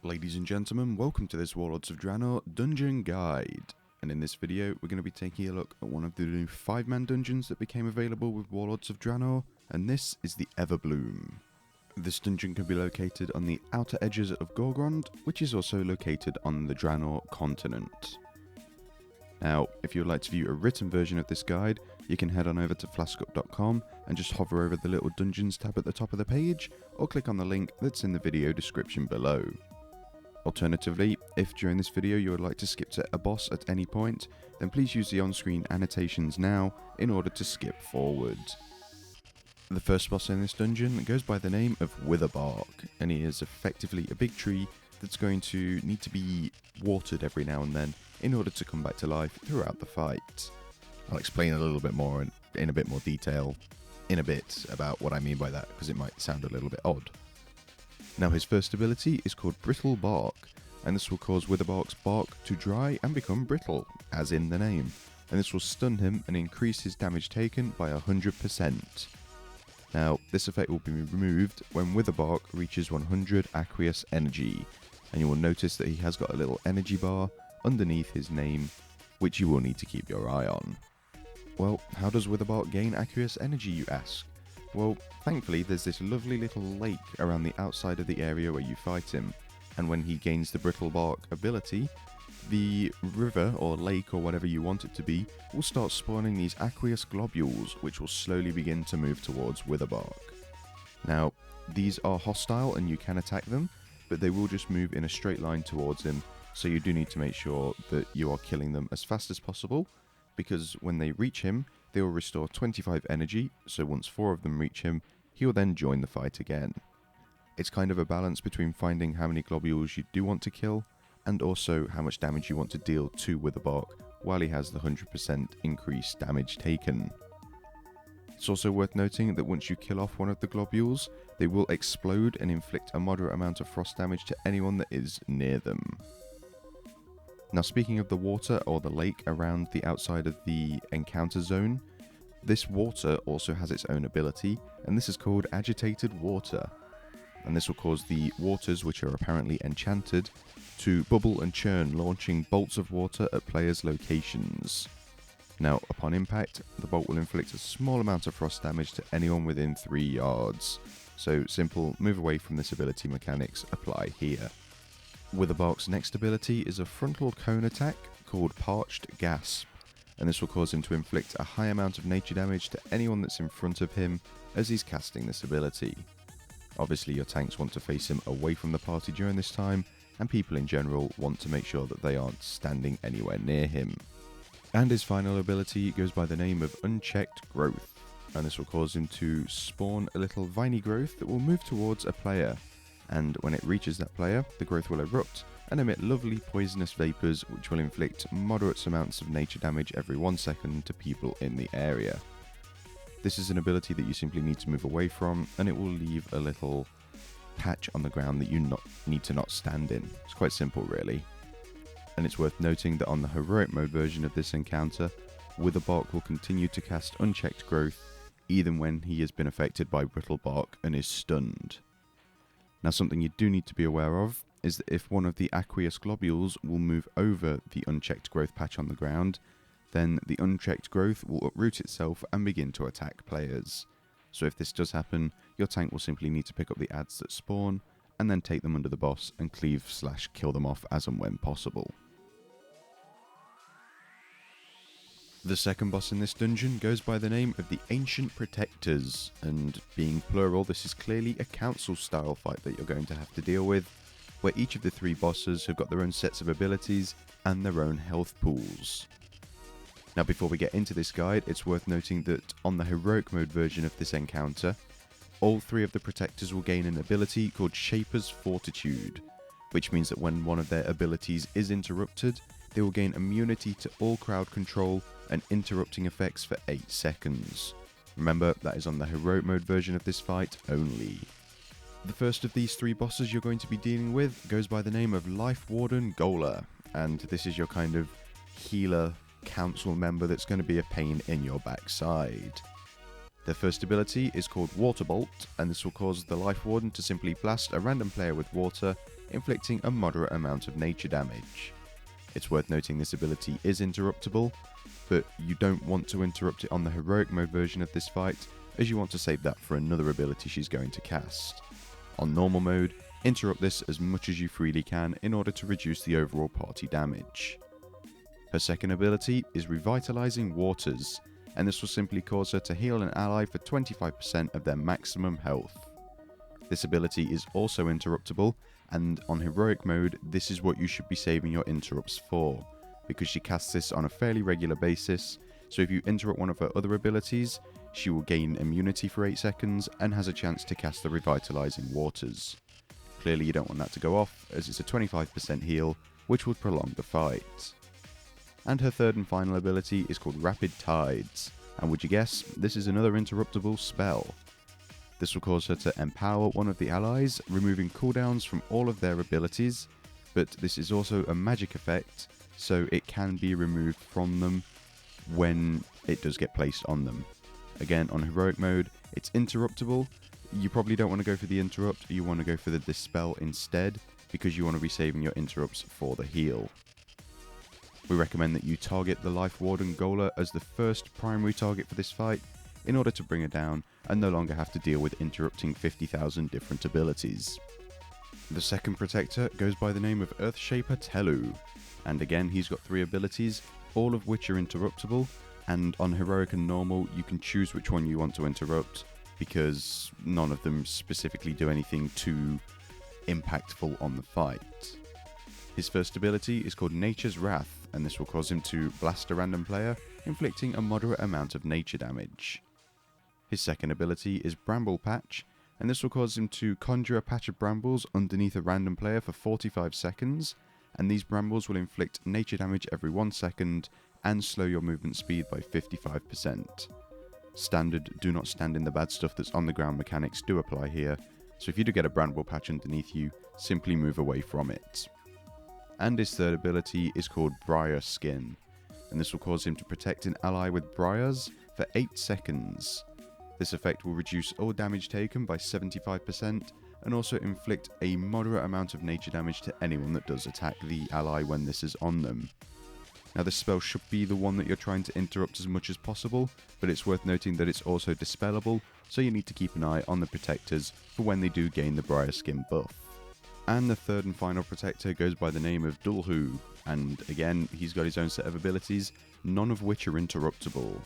Ladies and gentlemen, welcome to this Warlords of Draenor dungeon guide. And in this video, we're going to be taking a look at one of the new 5-man dungeons that became available with Warlords of Draenor, and this is the Everbloom. This dungeon can be located on the outer edges of Gorgrond, which is also located on the Draenor continent. Now, if you would like to view a written version of this guide, you can head on over to flaskup.com and just hover over the little dungeons tab at the top of the page, or click on the link that's in the video description below. Alternatively, if during this video you would like to skip to a boss at any point, then please use the on-screen annotations now in order to skip forward. The first boss in this dungeon goes by the name of Witherbark, and he is effectively a big tree that's going to need to be watered every now and then in order to come back to life throughout the fight. I'll explain a little bit more in a bit more detail in a bit about what I mean by that, because it might sound a little bit odd. Now, his first ability is called Brittle Bark, and this will cause Witherbark's bark to dry and become brittle, as in the name, and this will stun him and increase his damage taken by 100%. Now, this effect will be removed when Witherbark reaches 100 aqueous energy, and you will notice that he has got a little energy bar underneath his name, which you will need to keep your eye on. Well, how does Witherbark gain aqueous energy, you ask? Well, thankfully there's this lovely little lake around the outside of the area where you fight him, and when he gains the Brittle Bark ability, the river or lake or whatever you want it to be will start spawning these aqueous globules, which will slowly begin to move towards Witherbark. Now, these are hostile and you can attack them, but they will just move in a straight line towards him, so you do need to make sure that you are killing them as fast as possible, because when they reach him, they will restore 25 energy, so once 4 of them reach him, he will then join the fight again. It's kind of a balance between finding how many globules you do want to kill, and also how much damage you want to deal to Witherbark while he has the 100% increased damage taken. It's also worth noting that once you kill off one of the globules, they will explode and inflict a moderate amount of frost damage to anyone that is near them. Now, speaking of the water or the lake around the outside of the encounter zone, this water also has its own ability, and this is called Agitated Water. And this will cause the waters, which are apparently enchanted, to bubble and churn, launching bolts of water at players' locations. Now, upon impact, the bolt will inflict a small amount of frost damage to anyone within 3 yards. So simple move away from this ability mechanics apply here. Witherbark's next ability is a frontal cone attack called Parched Gasp, and this will cause him to inflict a high amount of nature damage to anyone that's in front of him as he's casting this ability. Obviously, your tanks want to face him away from the party during this time, and people in general want to make sure that they aren't standing anywhere near him. And his final ability goes by the name of Unchecked Growth, and this will cause him to spawn a little viney growth that will move towards a player. And when it reaches that player, the growth will erupt and emit lovely poisonous vapours which will inflict moderate amounts of nature damage every 1 second to people in the area. This is an ability that you simply need to move away from, and it will leave a little patch on the ground that you need to not stand in. It's quite simple, really. And it's worth noting that on the heroic mode version of this encounter, Witherbark will continue to cast Unchecked Growth even when he has been affected by Brittle Bark and is stunned. Now, something you do need to be aware of is that if one of the aqueous globules will move over the unchecked growth patch on the ground, then the unchecked growth will uproot itself and begin to attack players. So if this does happen, your tank will simply need to pick up the adds that spawn, and then take them under the boss and cleave/kill them off as and when possible. The second boss in this dungeon goes by the name of the Ancient Protectors, and being plural, this is clearly a council style fight that you're going to have to deal with, where each of the 3 bosses have got their own sets of abilities and their own health pools. Now, before we get into this guide, it's worth noting that on the heroic mode version of this encounter, all 3 of the protectors will gain an ability called Shaper's Fortitude, which means that when one of their abilities is interrupted, they will gain immunity to all crowd control and interrupting effects for 8 seconds. Remember, that is on the heroic mode version of this fight only. The first of these 3 bosses you're going to be dealing with goes by the name of Life Warden Gola, and this is your kind of healer council member that's going to be a pain in your backside. Their first ability is called Water Bolt, and this will cause the Life Warden to simply blast a random player with water inflicting a moderate amount of nature damage. It's worth noting this ability is interruptible, but you don't want to interrupt it on the heroic mode version of this fight, as you want to save that for another ability she's going to cast. On normal mode, interrupt this as much as you freely can in order to reduce the overall party damage. Her second ability is Revitalizing Waters, and this will simply cause her to heal an ally for 25% of their maximum health. This ability is also interruptible, and on heroic mode this is what you should be saving your interrupts for, because she casts this on a fairly regular basis, so if you interrupt one of her other abilities, she will gain immunity for 8 seconds and has a chance to cast the Revitalizing Waters. Clearly you don't want that to go off, as it's a 25% heal, which would prolong the fight. And her third and final ability is called Rapid Tides, and would you guess, this is another interruptible spell. This will cause her to empower one of the allies, removing cooldowns from all of their abilities, but this is also a magic effect, so it can be removed from them when it does get placed on them. Again, on heroic mode, it's interruptible. You probably don't want to go for the interrupt, you want to go for the dispel instead, because you want to be saving your interrupts for the heal. We recommend that you target the Life Warden Gola as the first primary target for this fight, in order to bring her down and no longer have to deal with interrupting 50,000 different abilities. The second protector goes by the name of Earthshaper Telu, and again he's got 3 abilities, all of which are interruptible, and on heroic and normal you can choose which one you want to interrupt, because none of them specifically do anything too impactful on the fight. His first ability is called Nature's Wrath, and this will cause him to blast a random player, inflicting a moderate amount of nature damage. His second ability is Bramble Patch, and this will cause him to conjure a patch of brambles underneath a random player for 45 seconds, and these brambles will inflict nature damage every 1 second and slow your movement speed by 55%. Standard do not stand in the bad stuff that's on the ground mechanics do apply here, so if you do get a bramble patch underneath you, simply move away from it. And his third ability is called Briar Skin, and this will cause him to protect an ally with briars for 8 seconds. This effect will reduce all damage taken by 75% and also inflict a moderate amount of nature damage to anyone that does attack the ally when this is on them. Now this spell should be the one that you're trying to interrupt as much as possible, but it's worth noting that it's also dispellable, so you need to keep an eye on the protectors for when they do gain the Briar Skin buff. And the third and final protector goes by the name of Dulhu, and again he's got his own set of abilities, none of which are interruptible.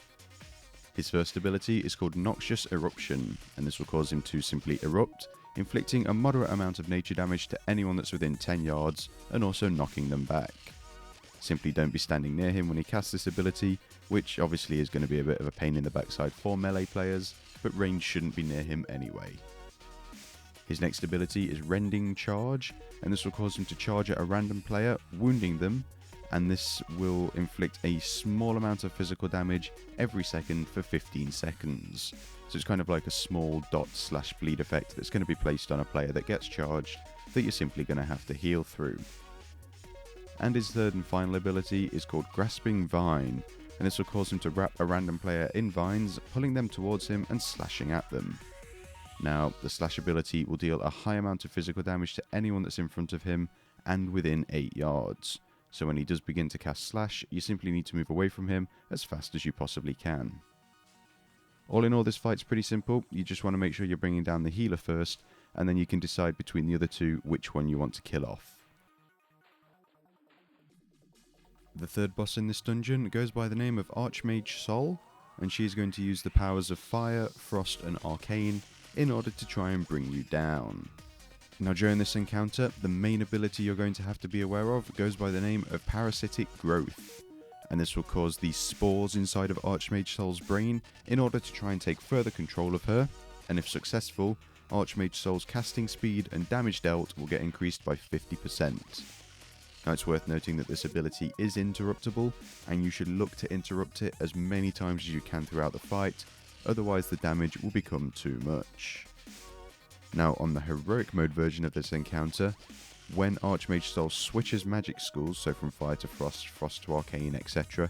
His first ability is called Noxious Eruption, and this will cause him to simply erupt, inflicting a moderate amount of nature damage to anyone that's within 10 yards, and also knocking them back. Simply don't be standing near him when he casts this ability, which obviously is going to be a bit of a pain in the backside for melee players, but range shouldn't be near him anyway. His next ability is Rending Charge, and this will cause him to charge at a random player, wounding them, and this will inflict a small amount of physical damage every second for 15 seconds. So it's kind of like a small dot/bleed effect that's going to be placed on a player that gets charged that you're simply going to have to heal through. And his third and final ability is called Grasping Vine, and this will cause him to wrap a random player in vines, pulling them towards him and slashing at them. Now, the slash ability will deal a high amount of physical damage to anyone that's in front of him and within 8 yards. So when he does begin to cast slash, you simply need to move away from him as fast as you possibly can. All in all, this fight's pretty simple. You just want to make sure you're bringing down the healer first, and then you can decide between the other two which one you want to kill off. The third boss in this dungeon goes by the name of Archmage Sol, and she is going to use the powers of Fire, Frost and Arcane in order to try and bring you down. Now during this encounter, the main ability you're going to have to be aware of goes by the name of Parasitic Growth, and this will cause the spores inside of Archmage Sol's brain in order to try and take further control of her, and if successful, Archmage Sol's casting speed and damage dealt will get increased by 50%. Now it's worth noting that this ability is interruptible, and you should look to interrupt it as many times as you can throughout the fight, otherwise the damage will become too much. Now on the heroic mode version of this encounter, when Archmage Sol switches magic schools, so from Fire to Frost, Frost to Arcane, etc.,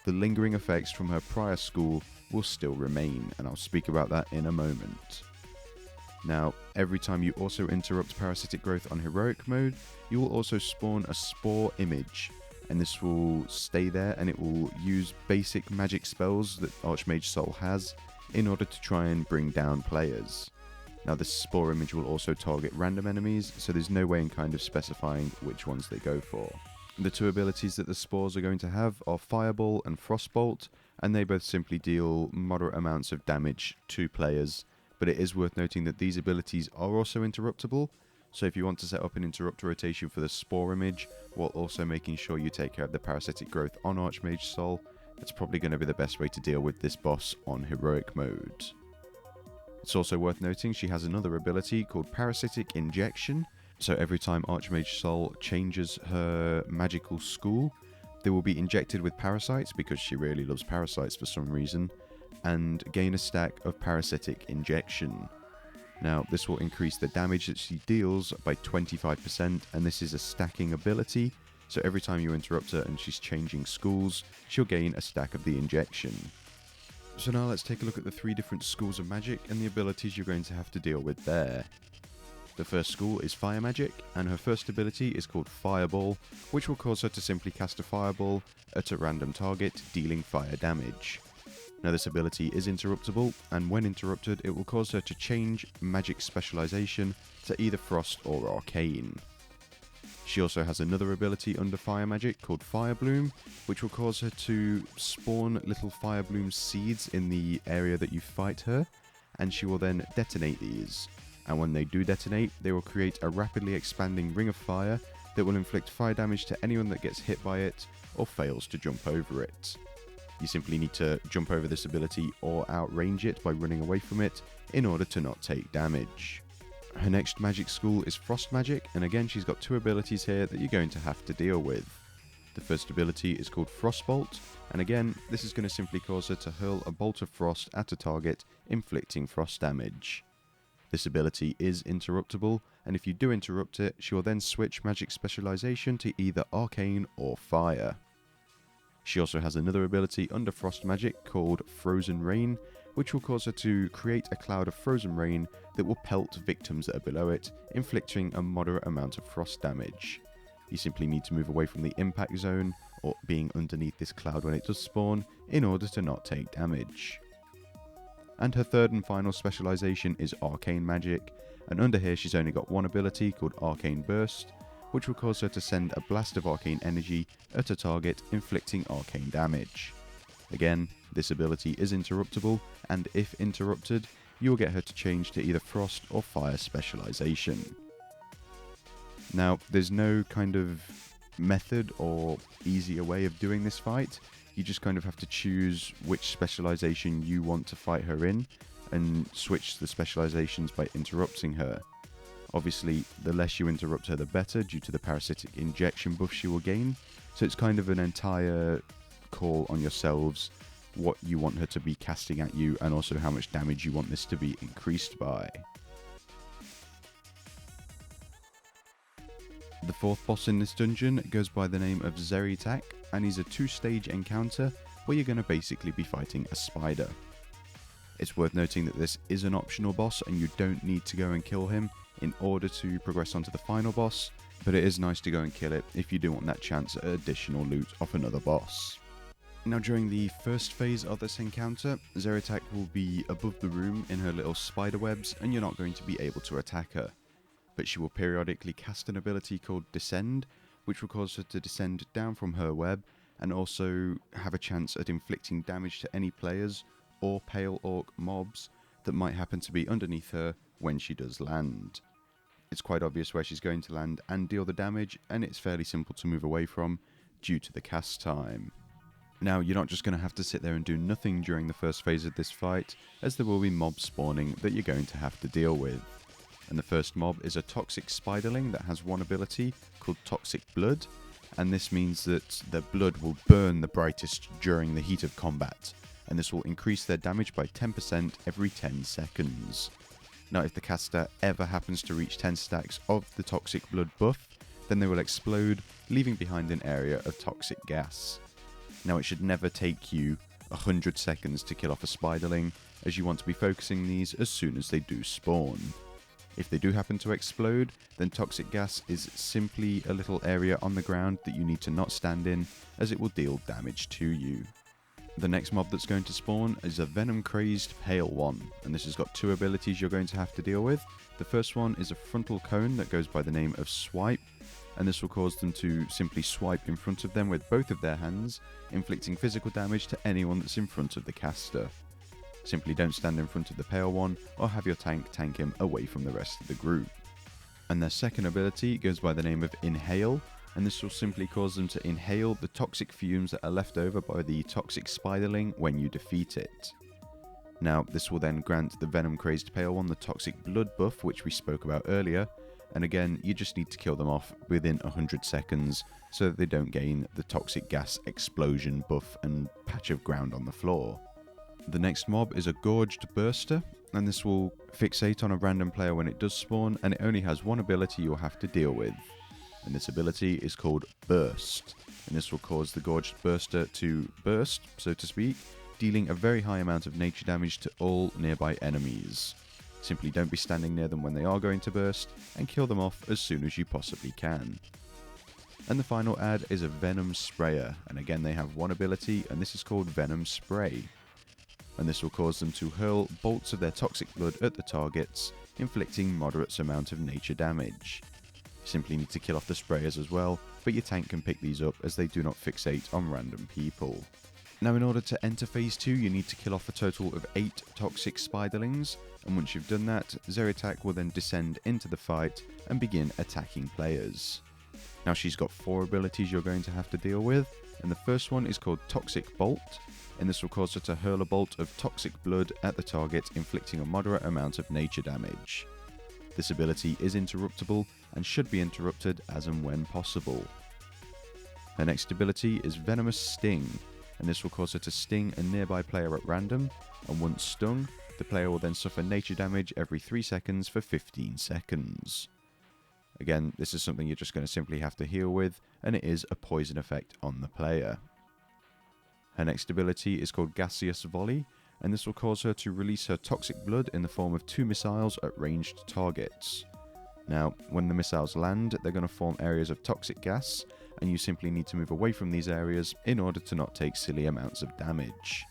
the lingering effects from her prior school will still remain, and I'll speak about that in a moment. Now, every time you also interrupt parasitic growth on heroic mode, you will also spawn a spore image, and this will stay there and it will use basic magic spells that Archmage Sol has in order to try and bring down players. Now, this spore image will also target random enemies, so there's no way in kind of specifying which ones they go for. The two abilities that the spores are going to have are Fireball and Frostbolt, and they both simply deal moderate amounts of damage to players, but it is worth noting that these abilities are also interruptible, so if you want to set up an interrupt rotation for the spore image, while also making sure you take care of the parasitic growth on Archmage Sol, that's probably going to be the best way to deal with this boss on heroic mode. It's also worth noting she has another ability called Parasitic Injection, so every time Archmage Sol changes her magical school, they will be injected with parasites because she really loves parasites for some reason, and gain a stack of Parasitic Injection. Now, this will increase the damage that she deals by 25%, and this is a stacking ability, so every time you interrupt her and she's changing schools, she'll gain a stack of the injection. So now let's take a look at the 3 different schools of magic and the abilities you're going to have to deal with there. The first school is Fire Magic, and her first ability is called Fireball, which will cause her to simply cast a fireball at a random target, dealing fire damage. Now, this ability is interruptible, and when interrupted, it will cause her to change magic specialization to either Frost or Arcane. She also has another ability under Fire Magic called Firebloom, which will cause her to spawn little Firebloom seeds in the area that you fight her, and she will then detonate these. And when they do detonate, they will create a rapidly expanding ring of fire that will inflict fire damage to anyone that gets hit by it or fails to jump over it. You simply need to jump over this ability or outrange it by running away from it in order to not take damage. Her next magic school is Frost Magic, and again she's got 2 abilities here that you're going to have to deal with. The first ability is called Frostbolt, and again this is going to simply cause her to hurl a bolt of frost at a target, inflicting frost damage. This ability is interruptible, and if you do interrupt it, she will then switch magic specialization to either Arcane or Fire. She also has another ability under Frost Magic called Frozen Rain, which will cause her to create a cloud of frozen rain that will pelt victims that are below it, inflicting a moderate amount of frost damage. You simply need to move away from the impact zone, or being underneath this cloud when it does spawn, in order to not take damage. And her third and final specialization is Arcane Magic, and under here she's only got one ability called Arcane Burst, which will cause her to send a blast of arcane energy at a target, inflicting arcane damage. Again, this ability is interruptible, and if interrupted, you will get her to change to either Frost or Fire specialization. Now, there's no kind of method or easier way of doing this fight. You just kind of have to choose which specialization you want to fight her in, and switch the specializations by interrupting her. Obviously, the less you interrupt her, the better, due to the parasitic injection buff she will gain, so it's kind of an entire call on yourselves what you want her to be casting at you, and also how much damage you want this to be increased by. The fourth boss in this dungeon goes by the name of Xeri'tac, and he's a 2-stage encounter where you're going to basically be fighting a spider. It's worth noting that this is an optional boss and you don't need to go and kill him in order to progress onto the final boss, but it is nice to go and kill it if you do want that chance at additional loot off another boss. Now, during the first phase of this encounter, Xeri'tac will be above the room in her little spider webs, and you're not going to be able to attack her. But she will periodically cast an ability called Descend, which will cause her to descend down from her web, and also have a chance at inflicting damage to any players or Pale Orc mobs that might happen to be underneath her when she does land. It's quite obvious where she's going to land and deal the damage, and it's fairly simple to move away from due to the cast time. Now, you're not just going to have to sit there and do nothing during the first phase of this fight, as there will be mobs spawning that you're going to have to deal with. And the first mob is a toxic spiderling that has one ability called Toxic Blood, and this means that their blood will burn the brightest during the heat of combat, and this will increase their damage by 10% every 10 seconds. Now, if the caster ever happens to reach 10 stacks of the Toxic Blood buff, then they will explode, leaving behind an area of toxic gas. Now, it should never take you 100 seconds to kill off a spiderling, as you want to be focusing these as soon as they do spawn. If they do happen to explode, then toxic gas is simply a little area on the ground that you need to not stand in, as it will deal damage to you. The next mob that's going to spawn is a venom-crazed pale one, and this has got two abilities you're going to have to deal with. The first one is a frontal cone that goes by the name of Swipe, and this will cause them to simply swipe in front of them with both of their hands, inflicting physical damage to anyone that's in front of the caster. Simply don't stand in front of the pale one, or have your tank him away from the rest of the group. And their second ability goes by the name of Inhale, and this will simply cause them to inhale the toxic fumes that are left over by the toxic spiderling when you defeat it. Now, this will then grant the venom-crazed pale one the toxic blood buff, which we spoke about earlier, and again, you just need to kill them off within 100 seconds so that they don't gain the toxic gas explosion buff and patch of ground on the floor. The next mob is a Gorged Burster, and this will fixate on a random player when it does spawn, and it only has one ability you'll have to deal with. And this ability is called Burst, and this will cause the Gorged Burster to burst, so to speak, dealing a very high amount of nature damage to all nearby enemies. Simply don't be standing near them when they are going to burst, and kill them off as soon as you possibly can. And the final ad is a Venom Sprayer, and again they have one ability, and this is called Venom Spray. And this will cause them to hurl bolts of their toxic blood at the targets, inflicting moderate amount of nature damage. You simply need to kill off the sprayers as well, but your tank can pick these up as they do not fixate on random people. Now, in order to enter phase 2, you need to kill off a total of 8 toxic spiderlings, and once you've done that, Xeri'tac will then descend into the fight and begin attacking players. Now, she's got 4 abilities you're going to have to deal with, and the first one is called Toxic Bolt, and this will cause her to hurl a bolt of toxic blood at the target, inflicting a moderate amount of nature damage. This ability is interruptible and should be interrupted as and when possible. Her next ability is Venomous Sting, and this will cause her to sting a nearby player at random, and once stung, the player will then suffer nature damage every 3 seconds for 15 seconds. Again, this is something you're just going to simply have to heal with, and it is a poison effect on the player. Her next ability is called Gaseous Volley, and this will cause her to release her toxic blood in the form of 2 missiles at ranged targets. Now, when the missiles land, they're going to form areas of toxic gas, and you simply need to move away from these areas in order to not take silly amounts of damage.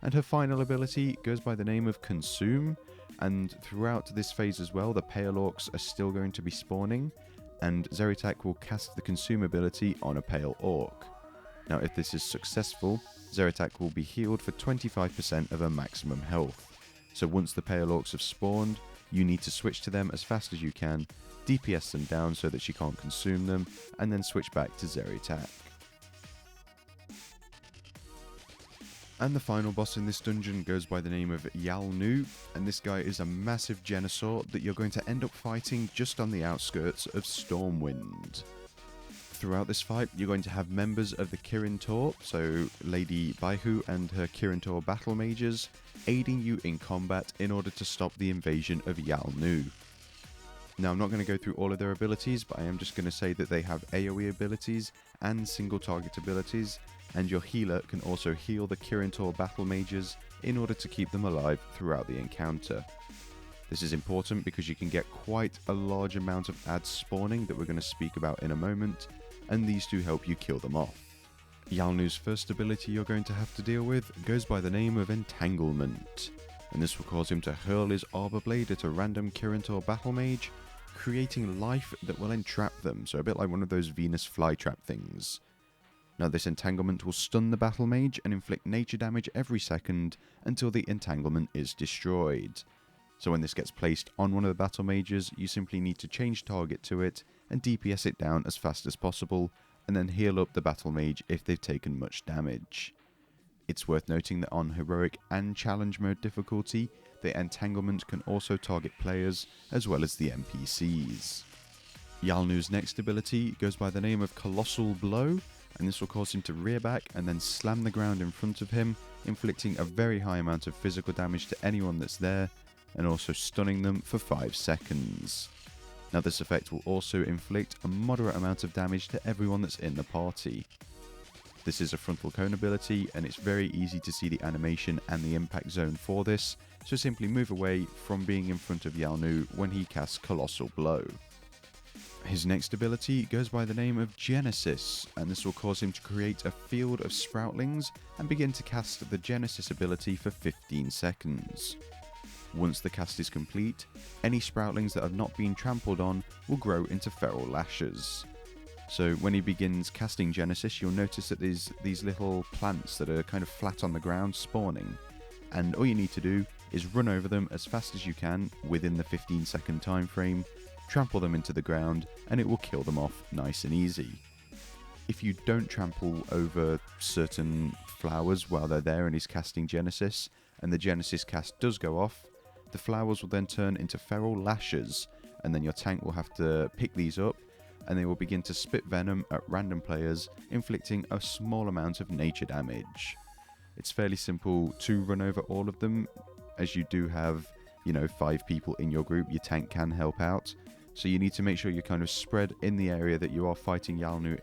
And her final ability goes by the name of Consume, and throughout this phase as well, the Pale Orcs are still going to be spawning, and Xeri'tac will cast the Consume ability on a Pale Orc. Now, if this is successful, Xeri'tac will be healed for 25% of her maximum health. So once the Pale Orcs have spawned, you need to switch to them as fast as you can, DPS them down so that she can't consume them, and then switch back to Xeri'tac. And the final boss in this dungeon goes by the name of Yalnu, and this guy is a massive Genosaur that you're going to end up fighting just on the outskirts of Stormwind. Throughout this fight, you're going to have members of the Kirin Tor, so Lady Baihu and her Kirin Tor battle mages, aiding you in combat in order to stop the invasion of Yalnu. Now, I'm not going to go through all of their abilities, but I am just going to say that they have AoE abilities and single target abilities, and your healer can also heal the Kirin Tor battle mages in order to keep them alive throughout the encounter. This is important because you can get quite a large amount of ads spawning that we're going to speak about in a moment, and these do help you kill them off. Yalnu's first ability you're going to have to deal with goes by the name of Entanglement, and this will cause him to hurl his Arbor Blade at a random Kirin Tor battle mage, creating life that will entrap them, so a bit like one of those Venus flytrap things. Now, this entanglement will stun the battle mage and inflict nature damage every second until the entanglement is destroyed. So when this gets placed on one of the battle mages, you simply need to change target to it and DPS it down as fast as possible, and then heal up the battle mage if they've taken much damage. It's worth noting that on heroic and challenge mode difficulty, the entanglement can also target players as well as the NPCs. Yalnu's next ability goes by the name of Colossal Blow, and this will cause him to rear back and then slam the ground in front of him, inflicting a very high amount of physical damage to anyone that's there, and also stunning them for 5 seconds. Now, this effect will also inflict a moderate amount of damage to everyone that's in the party. This is a frontal cone ability, and it's very easy to see the animation and the impact zone for this, so simply move away from being in front of Yalnu when he casts Colossal Blow. His next ability goes by the name of Genesis, and this will cause him to create a field of sproutlings and begin to cast the Genesis ability for 15 seconds. Once the cast is complete, any sproutlings that have not been trampled on will grow into feral lashes. So when he begins casting Genesis, you'll notice that there's these little plants that are kind of flat on the ground spawning, and all you need to do is run over them as fast as you can within the 15-second time frame, trample them into the ground, and it will kill them off nice and easy. If you don't trample over certain flowers while they're there and he's casting Genesis, and the Genesis cast does go off, the flowers will then turn into feral lashes, and then your tank will have to pick these up, and they will begin to spit venom at random players, inflicting a small amount of nature damage. It's fairly simple to run over all of them, as you do have, 5 people in your group. Your tank can help out, so you need to make sure you're kind of spread in the area that you are fighting Yalnu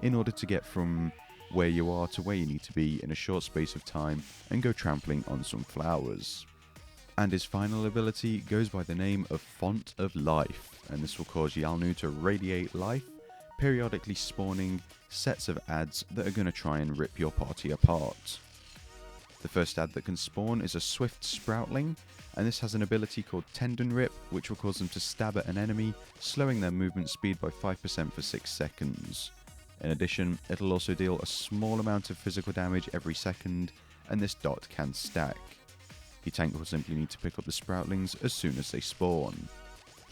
in order to get from where you are to where you need to be in a short space of time and go trampling on some flowers. And his final ability goes by the name of Font of Life, and this will cause Yalnu to radiate life, periodically spawning sets of adds that are going to try and rip your party apart. The first add that can spawn is a Swift Sproutling, and this has an ability called Tendon Rip, which will cause them to stab at an enemy, slowing their movement speed by 5% for 6 seconds. In addition, it'll also deal a small amount of physical damage every second, and this dot can stack. Your tank will simply need to pick up the Sproutlings as soon as they spawn.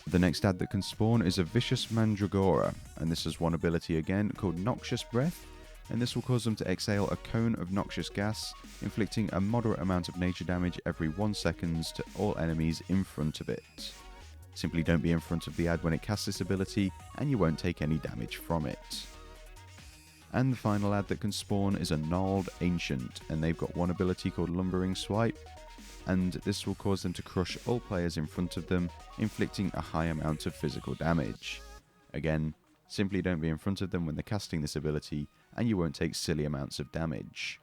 The next add that can spawn is a Vicious Mandragora, and this has one ability again called Noxious Breath, and this will cause them to exhale a cone of noxious gas, inflicting a moderate amount of nature damage every 1 second to all enemies in front of it. Simply don't be in front of the add when it casts this ability, and you won't take any damage from it. And the final add that can spawn is a Gnarled Ancient, and they've got one ability called Lumbering Swipe, and this will cause them to crush all players in front of them, inflicting a high amount of physical damage. Again, simply don't be in front of them when they're casting this ability, and you won't take silly amounts of damage.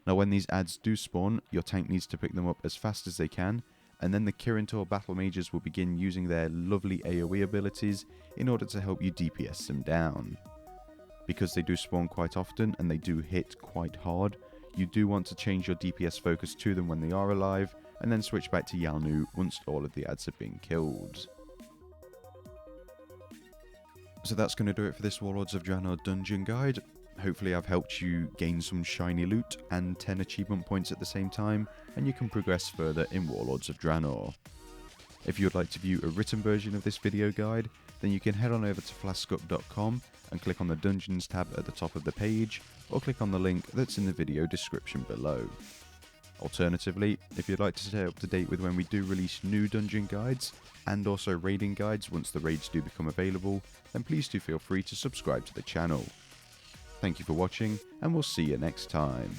Now when these adds do spawn, your tank needs to pick them up as fast as they can, and then the Kirintor Battle Mages will begin using their lovely AoE abilities in order to help you DPS them down. Because they do spawn quite often and they do hit quite hard, you do want to change your DPS focus to them when they are alive, and then switch back to Yalnu once all of the adds have been killed. So that's going to do it for this Warlords of Draenor dungeon guide. Hopefully I've helped you gain some shiny loot and 10 achievement points at the same time, and you can progress further in Warlords of Draenor. If you would like to view a written version of this video guide, then you can head on over to flaskup.com and click on the Dungeons tab at the top of the page, or click on the link that's in the video description below. Alternatively, if you'd like to stay up to date with when we do release new dungeon guides, and also raiding guides once the raids do become available, then please do feel free to subscribe to the channel. Thank you for watching, and we'll see you next time.